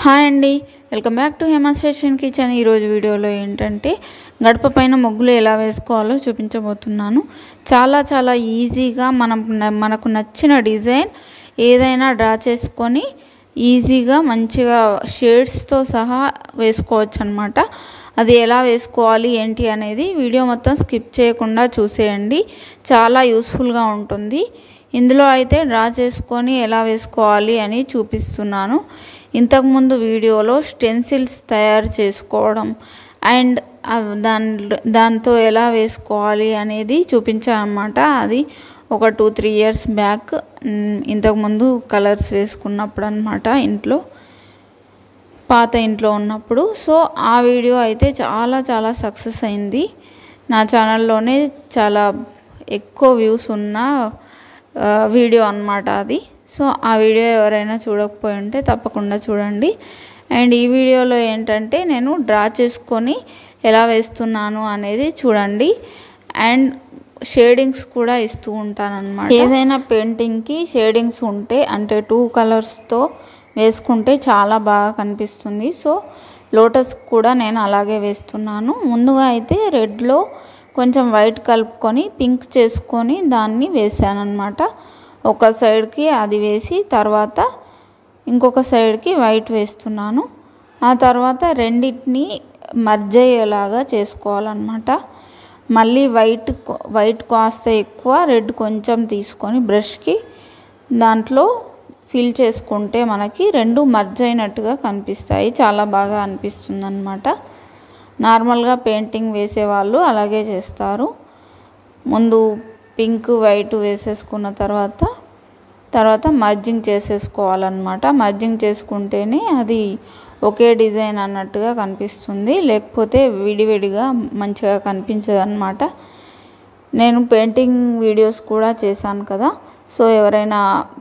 Hi అండి, welcome back to Hema's fashion kitchen. ఈరోజు వీడియోలో ఏంటంటే గడప పైన ముగ్గులు ఎలా వేసుకోవాలో చూపించబోతున్నాను. చాలా ఈజీగా మనకు నచ్చిన డిజైన్ ఏదైనా డ్రా చేసుకొని ఈజీగా మంచిగా షేడ్స్తో సహా వేసుకోవచ్చు అన్నమాట. అది ఎలా వేసుకోవాలి ఏంటి అనేది వీడియో మొత్తం స్కిప్ చేయకుండా చూసేయండి. చాలా యూస్ఫుల్గా ఉంటుంది. ఇందులో అయితే డ్రా చేసుకొని ఎలా వేసుకోవాలి అని చూపిస్తున్నాను. ఇంతకుముందు వీడియోలో స్టెన్సిల్స్ తయారు చేసుకోవడం అండ్ దాంతో ఎలా వేసుకోవాలి అనేది చూపించాను అన్నమాట. అది ఒక 2-3 ఇయర్స్ బ్యాక్, ఇంతకుముందు కలర్స్ వేసుకున్నప్పుడు అన్నమాట, పాత ఇంట్లో ఉన్నప్పుడు. సో ఆ వీడియో అయితే చాలా సక్సెస్ అయింది. నా ఛానల్లోనే చాలా ఎక్కువ వ్యూస్ ఉన్న వీడియో అన్నమాట అది. సో ఆ వీడియో ఎవరైనా చూడకపోయి ఉంటే తప్పకుండా చూడండి. అండ్ ఈ వీడియోలో ఏంటంటే నేను డ్రా చేసుకొని ఎలా వేస్తున్నాను అనేది చూడండి. అండ్ షేడింగ్స్ కూడా ఇస్తూ ఉంటాను అన్నమాట. ఏదైనా పెయింటింగ్కి షేడింగ్స్ ఉంటే అంటే 2 కలర్స్తో వేసుకుంటే చాలా బాగా కనిపిస్తుంది. సో లోటస్ కూడా నేను అలాగే వేస్తున్నాను. ముందుగా అయితే రెడ్లో కొంచెం వైట్ కలుపుకొని పింక్ చేసుకొని దాన్ని వేసాను అన్నమాట. ఒక సైడ్కి అది వేసి తర్వాత ఇంకొక సైడ్కి వైట్ వేస్తున్నాను. ఆ తర్వాత రెండింటిని మర్జ్ అయ్యేలాగా చేసుకోవాలన్నమాట. మళ్ళీ వైట్ కాస్త ఎక్కువ, రెడ్ కొంచెం తీసుకొని బ్రష్కి దాంట్లో ఫిల్ చేసుకుంటే మనకి రెండు మర్జ్ అయినట్టుగా కనిపిస్తాయి. చాలా బాగా అనిపిస్తుంది అన్నమాట. నార్మల్గా పెయింటింగ్ వేసేవాళ్ళు అలాగే చేస్తారు. ముందు పింక్ వైట్ వేసేసుకున్న తర్వాత మర్జింగ్ చేసేసుకోవాలన్నమాట. మర్జింగ్ చేసుకుంటేనే అది ఒకే డిజైన్ అన్నట్టుగా కనిపిస్తుంది, లేకపోతే విడివిడిగా మంచిగా కనిపించదు అన్నమాట. నేను పెయింటింగ్ వీడియోస్ కూడా చేశాను కదా, సో ఎవరైనా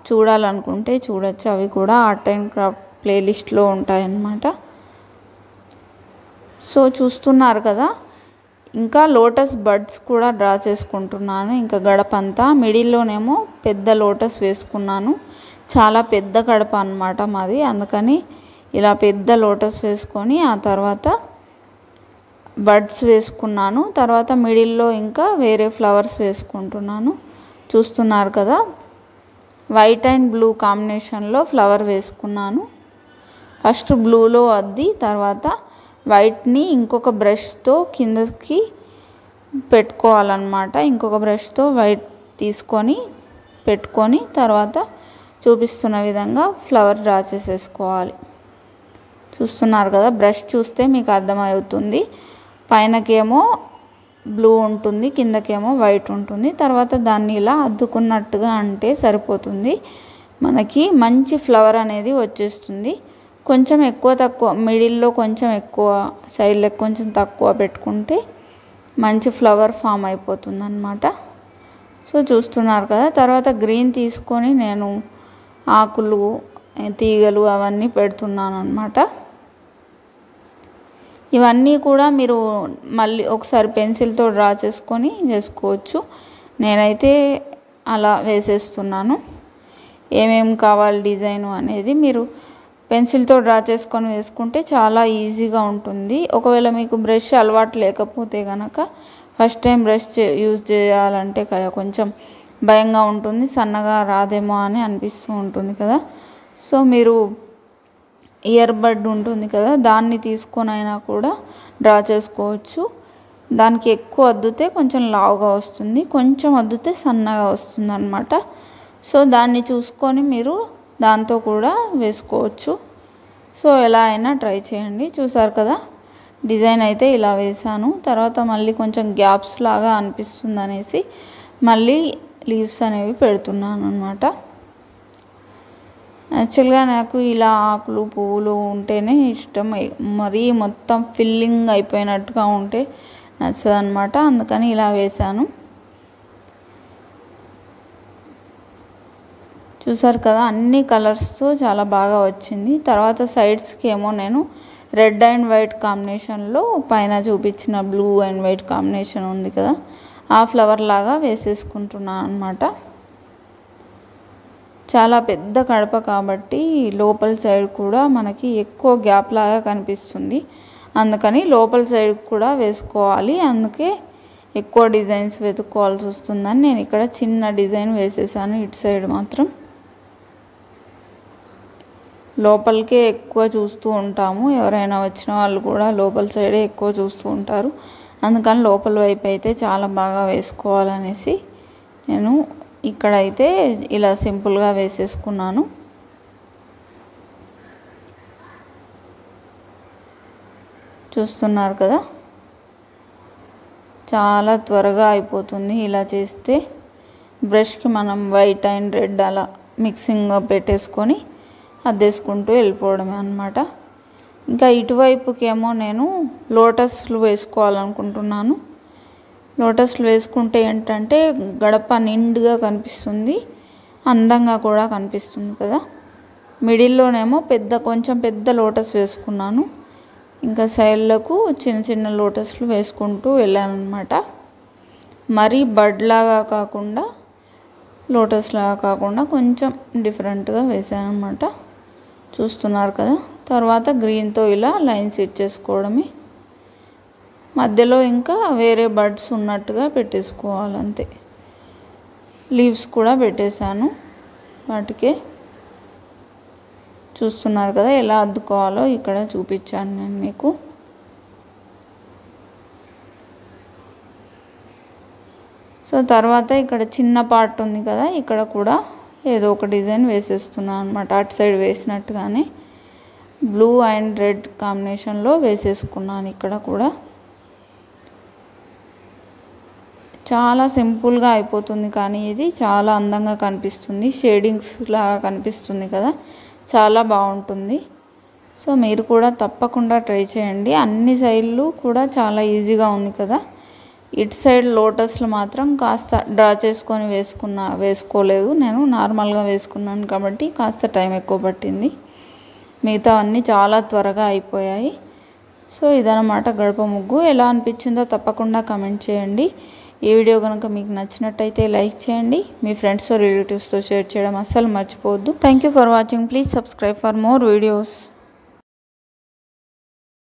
చూడాలనుకుంటే చూడొచ్చు. అవి కూడా ఆర్ట్ అండ్ క్రాఫ్ట్ ప్లేలిస్ట్లో ఉంటాయన్నమాట. సో చూస్తున్నారు కదా. ఇంకా లోటస్ బడ్స్ కూడా డ్రా చేసుకుంటున్నాను. ఇంకా గడప అంతా మిడిల్లోనేమో పెద్ద లోటస్ వేసుకున్నాను. చాలా పెద్ద గడప అన్నమాట మాది, అందుకని ఇలా పెద్ద లోటస్ వేసుకొని ఆ తర్వాత బడ్స్ వేసుకున్నాను. తర్వాత మిడిల్లో ఇంకా వేరే ఫ్లవర్స్ వేసుకుంటున్నాను. చూస్తున్నారు కదా, వైట్ అండ్ బ్లూ కాంబినేషన్లో ఫ్లవర్ వేసుకున్నాను. ఫస్ట్ బ్లూలో అద్ది తర్వాత వైట్ని ఇంకొక బ్రష్తో కిందకి పెట్టుకోవాలన్నమాట. ఇంకొక బ్రష్తో వైట్ తీసుకొని పెట్టుకొని తర్వాత చూపిస్తున్న విధంగా ఫ్లవర్ డ్రా చేసేసుకోవాలి. చూస్తున్నారు కదా, బ్రష్ చూస్తే మీకు అర్థమవుతుంది. పైనకేమో బ్లూ ఉంటుంది, కిందకేమో వైట్ ఉంటుంది. తర్వాత దాన్ని ఇలా అద్దుకున్నట్టుగా అంటే సరిపోతుంది. మనకి మంచి ఫ్లవర్ అనేది వచ్చేస్తుంది. కొంచెం ఎక్కువ తక్కువ మిడిల్లో కొంచెం ఎక్కువ, సైడ్లో కొంచెం తక్కువ పెట్టుకుంటే మంచి ఫ్లవర్ ఫామ్ అయిపోతుంది అన్నమాట. సో చూస్తున్నారు కదా. తర్వాత గ్రీన్ తీసుకొని నేను ఆకులు, తీగలు అవన్నీ పెడుతున్నాను అన్నమాట. ఇవన్నీ కూడా మీరు మళ్ళీ ఒకసారి పెన్సిల్తో డ్రా చేసుకొని వేసుకోవచ్చు. నేనైతే అలా వేసేస్తున్నాను. ఏమేమి కావాలి డిజైను అనేది మీరు పెన్సిల్తో డ్రా చేసుకొని వేసుకుంటే చాలా ఈజీగా ఉంటుంది. ఒకవేళ మీకు బ్రష్ అలవాటు లేకపోతే కనుక ఫస్ట్ టైం బ్రష్ యూజ్ చేయాలంటే కొంచెం భయంగా ఉంటుంది, సన్నగా రాదేమో అని అనిపిస్తూ ఉంటుంది కదా. సో మీరు ఇయర్ బడ్ ఉంటుంది కదా, దాన్ని తీసుకొని అయినా కూడా డ్రా చేసుకోవచ్చు. దానికి ఎక్కువ అద్దితే కొంచెం లావుగా వస్తుంది, కొంచెం అద్దితే సన్నగా వస్తుంది అన్నమాట. సో దాన్ని చూసుకొని మీరు దాంతో కూడా వేసుకోవచ్చు. సో ఎలా అయినా ట్రై చేయండి. చూసారు కదా, డిజైన్ అయితే ఇలా వేసాను. తర్వాత మళ్ళీ కొంచెం గ్యాప్స్ లాగా అనిపిస్తుంది అనేసి మళ్ళీ లీవ్స్ అనేవి పెడుతున్నాను అన్నమాట. యాక్చువల్గా నాకు ఇలా ఆకులు పువ్వులు ఉంటేనే ఇష్టం. మరీ మొత్తం ఫిల్లింగ్ అయిపోయినట్టుగా ఉంటే నచ్చదు అన్నమాట. అందుకని ఇలా వేసాను. చూసారు కదా, అన్ని కలర్స్తో చాలా బాగా వచ్చింది. తర్వాత సైడ్స్కి ఏమో నేను రెడ్ అండ్ వైట్ కాంబినేషన్లో పైన చూపించిన బ్లూ అండ్ వైట్ కాంబినేషన్ ఉంది కదా, ఆ ఫ్లవర్ లాగా వేసేసుకుంటున్నాను అన్నమాట. చాలా పెద్ద గడప కాబట్టి లోపల సైడ్ కూడా మనకి ఎక్కువ గ్యాప్ లాగా కనిపిస్తుంది. అందుకని లోపల సైడ్ కూడా వేసుకోవాలి. అందుకే ఎక్కువ డిజైన్స్ వెతుక్కోవాల్సి వస్తుందని నేను ఇక్కడ చిన్న డిజైన్ వేసేసాను. ఇటు సైడ్ మాత్రం లోపలికే ఎక్కువ చూస్తూ ఉంటాము. ఎవరైనా వచ్చిన వాళ్ళు కూడా లోపల సైడే ఎక్కువ చూస్తూ ఉంటారు. అందుకని లోపల వైపు అయితే చాలా బాగా వేసుకోవాలనేసి నేను ఇక్కడైతే ఇలా సింపుల్గా వేసేసుకున్నాను. చూస్తున్నారు కదా, చాలా త్వరగా అయిపోతుంది ఇలా చేస్తే. బ్రష్కి మనం వైట్ అండ్ రెడ్ అలా మిక్సింగ్గా పెట్టేసుకొని అద్దేసుకుంటూ వెళ్ళిపోవడమే అన్నమాట. ఇంకా ఇటువైపుకేమో నేను లోటస్లు వేసుకోవాలనుకుంటున్నాను. లోటస్లు వేసుకుంటే ఏంటంటే గడప నిండుగా కనిపిస్తుంది, అందంగా కూడా కనిపిస్తుంది కదా. మిడిల్లోనేమో కొంచెం పెద్ద లోటస్ వేసుకున్నాను. ఇంకా సైడ్లకు చిన్న చిన్న లోటస్లు వేసుకుంటూ వెళ్ళాను అనమాట. మరీ బడ్ లాగా కాకుండా లోటస్ లాగా కాకుండా కొంచెం డిఫరెంట్గా వేసాను అనమాట. చూస్తున్నారు కదా. తర్వాత గ్రీన్తో ఇలా లైన్స్ ఇచ్చేసుకోవడమే. మధ్యలో ఇంకా వేరే బర్డ్స్ ఉన్నట్టుగా పెట్టేసుకోవాలి అంతే. లీవ్స్ కూడా పెట్టేశాను వాటికే. చూస్తున్నారు కదా ఎలా అద్దుకోవాలో ఇక్కడ చూపించాను నేను మీకు. సో తర్వాత ఇక్కడ చిన్న పార్ట్ ఉంది కదా, ఇక్కడ కూడా ఏదో ఒక డిజైన్ వేసేస్తున్నాను అనమాట. అటు సైడ్ వేసినట్టుగానే బ్లూ అండ్ రెడ్ కాంబినేషన్లో వేసేసుకున్నాను ఇక్కడ కూడా. చాలా సింపుల్గా అయిపోతుంది కానీ ఇది చాలా అందంగా కనిపిస్తుంది. షేడింగ్స్ లాగా కనిపిస్తుంది కదా, చాలా బాగుంటుంది. సో మీరు కూడా తప్పకుండా ట్రై చేయండి. అన్ని సైడ్లు కూడా చాలా ఈజీగా ఉంది కదా. ఇటు సైడ్ లోటస్లు మాత్రం కాస్త డ్రా చేసుకొని వేసుకోలేదు. నేను నార్మల్గా వేసుకున్నాను కాబట్టి కాస్త టైం ఎక్కువ పట్టింది. మిగతా అన్నీ చాలా త్వరగా అయిపోయాయి. సో ఇదన్నమాట గడప ముగ్గు. ఎలా అనిపించిందో తప్పకుండా కమెంట్ చేయండి. ఈ వీడియో కనుక మీకు నచ్చినట్టయితే లైక్ చేయండి. మీ ఫ్రెండ్స్తో రిలేటివ్స్తో షేర్ చేయడం అస్సలు మర్చిపోవద్దు. Thank you for watching. Please subscribe for more videos.